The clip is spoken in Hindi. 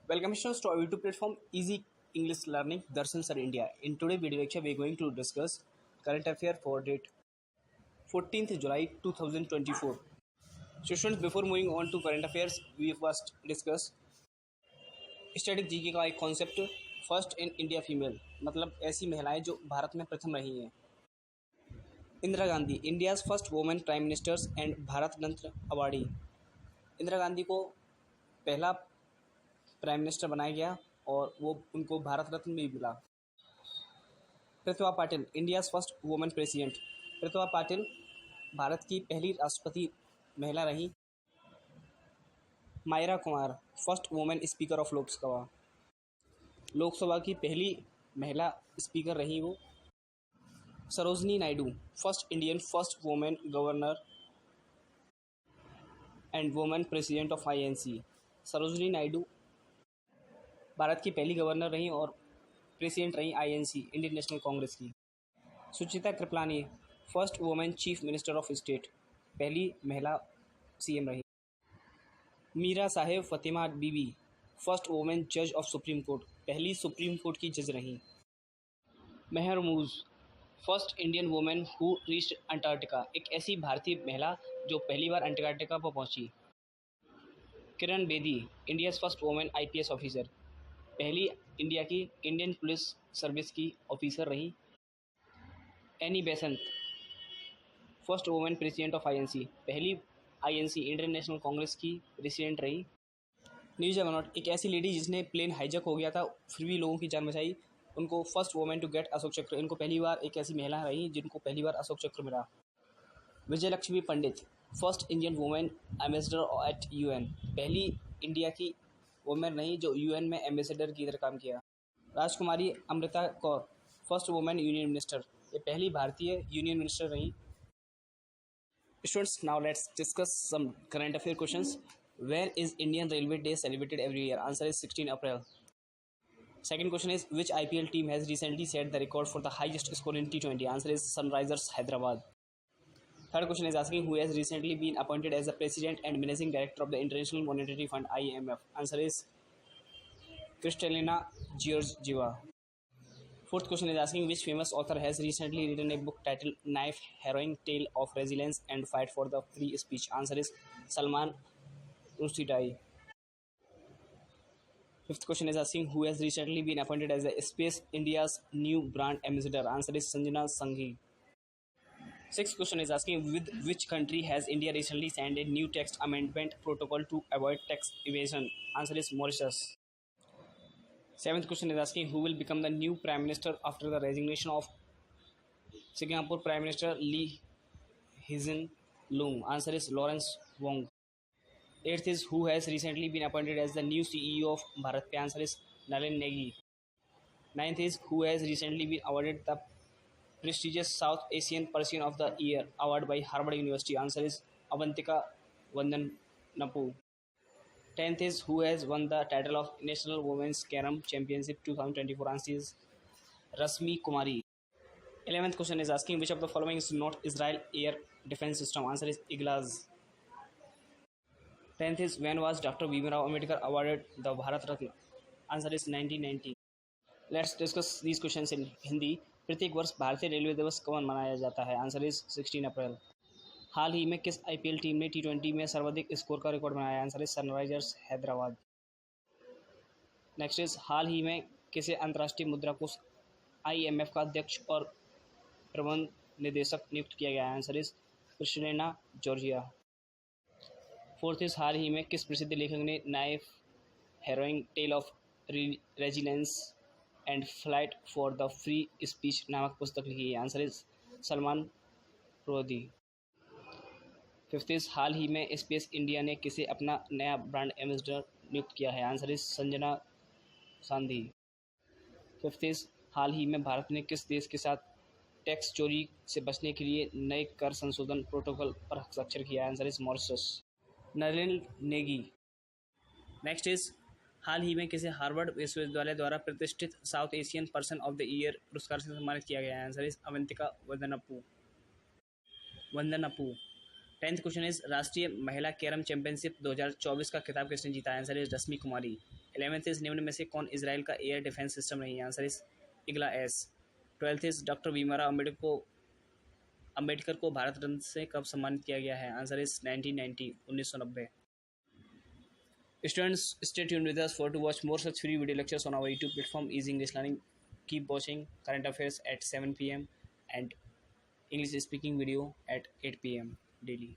Welcome students to our YouTube platform Easy English Learning Darshan Sir India. In today's video lecture, we are going to discuss current affair for date 14th July 2024. So students, before moving on to current affairs, we first discuss static GK का एक concept first in India female, मतलब ऐसी महिलाएं जो भारत में प्रथम रही हैं। Indira Gandhi, India's first women prime ministers and Bharat Ratna awardee. Indira Gandhi को पहला प्राइम मिनिस्टर बनाया गया और वो उनको भारत रत्न भी मिला। Pratibha Patil, India's first women president. Pratibha Patil Bharat की पहली राष्ट्रपति महिला रही। Meira Kumar, first women speaker of Lok Sabha. Lok Sabha की पहली महिला स्पीकर रही वो। Sarojini Naidu, first Indian first women governor and women president of INC. Sarojini Naidu Bharat की पहली गवर्नर रही और प्रेसिडेंट रही आईएनसी, इंडियन नेशनल कांग्रेस की। Sucheta Kripalani, first women chief minister of state, पहली महिला सीएम रही। मीरा साहेब फतिमा बीबी, फर्स्ट वुमेन जज ऑफ सुप्रीम कोर्ट, पहली सुप्रीम कोर्ट की जज रही। Mehar Moos, first Indian women who reached Antarctica, एक ऐसी भारतीय महिला जो पहली बार अंटार्कटिका पर पहुंची। Kiran Bedi, India's first women IPS officer, पहली इंडिया की इंडियन पुलिस सर्विस की ऑफिसर रही। Annie Besant, first women president of INC, पहली आईएनसी इंडियन नेशनल कांग्रेस की प्रेसिडेंट रही। न्यूज एवनॉट, एक ऐसी लेडी जिसने प्लेन हाईजैक हो गया था फिर भी लोगों की जान बचाई, उनको first women to get Ashoka Chakra, इनको पहली बार एक ऐसी महिला रही जिनको पहली बार अशोक चक्र मिला। Vijaya Lakshmi Pandit, first Indian women ambassador at UN, पहली इंडिया की वुमेन नहीं जो यूएन में एम्बेसडर की तरह काम किया। Rajkumari Amrita Kaur, first women union minister, ये पहली भारतीय यूनियन मिनिस्टर रही। Students, now let's discuss some current affair questions. Where is Indian railway day celebrated every year? Answer is 16 April. Second question is, which IPL team has recently set the record for the highest score in T20? Answer is Sunrisers Hyderabad. Third question is asking, who has recently been appointed as the president and managing director of the International Monetary Fund (IMF)? Answer is Kristalina Georgieva. Fourth question is asking, which famous author has recently written a book titled Knife, Harrowing Tale of Resilience and Fight for the Free Speech? Answer is Salman Rushdie. Fifth question is asking, who has recently been appointed as the Space India's new brand ambassador? Answer is Sanjana Sanghi. Sixth question is asking, with which country has India recently signed a new tax amendment protocol to avoid tax evasion? Answer is Mauritius. Seventh question is asking, who will become the new Prime Minister after the resignation of Singapore Prime Minister Lee Hsien Loong? Answer is Lawrence Wong. Eighth is, who has recently been appointed as the new CEO of BharatPe? Answer is Nalin Negi. Ninth is, who has recently been awarded the prestigious South Asian Person of the Year award by Harvard University? Answer is Avantika Vandanapu. 10th is, who has won the title of National Women's Carom Championship 2024? Answer is Rasmi Kumari. 11th question is asking, which of the following is not Israel Air Defense System? Answer is Iglaz. 10th is, when was Dr. Bhimrao Ambedkar awarded the Bharat Ratna? Answer is 1990. Let's discuss these questions in Hindi. प्रत्येक वर्ष भारतीय रेलवे दिवस कब मनाया जाता है? आंसर इज 16 अप्रैल। हाल ही में किस आईपीएल टीम ने T20 में सर्वाधिक स्कोर का रिकॉर्ड बनाया? Answer is Sunrisers Hyderabad. Next is, हाल ही में किसे अंतर्राष्ट्रीय मुद्रा कोष IMF का अध्यक्ष और प्रबंध निदेशक नियुक्त किया गया? Answer is Kristalina Georgieva. Fourth is, हाल ही में किस प्रसिद्ध लेखक ने knife, harrowing tale of resilience and flight for the free speech नामक पुस्तक लिखी है? Answer is Salman Rushdie. Fifth is, हाल ही में स्पेस इंडिया ने किसे अपना नया ब्रांड एम्बेसडर नियुक्त किया है? Answer is Sanjana Sanghi. Fifth is, हाल ही में भारत ने किस देश के साथ टैक्स चोरी से बचने के लिए नए कर संशोधन प्रोटोकॉल पर हस्ताक्षर किया है? Answer is Mauritius. Nalin Negi. Next is, हाल ही में किसे हार्वर्ड विश्वविद्यालय द्वारा प्रतिष्ठित South Asian person of the year पुरस्कार से सम्मानित किया गया है? Answer is Avantika Vandanapu. 10th question is, राष्ट्रीय महिला कैरम चैंपियनशिप 2024 का खिताब किसने जीता? Answer is Rashmi Kumari. 11th is निम्न में से कौन इसराइल का एयर डिफेंस सिस्टम नहीं है? Answer is इगला S. 12th is doctor Bhimrao Ambedkar को भारत रत्न से कब सम्मानित किया गया है? Answer is 1990 1990। Students, stay tuned with us for to watch more such free video lectures on our YouTube platform Easy English Learning. Keep watching current affairs at 7 p.m. and English speaking video at 8 p.m. daily.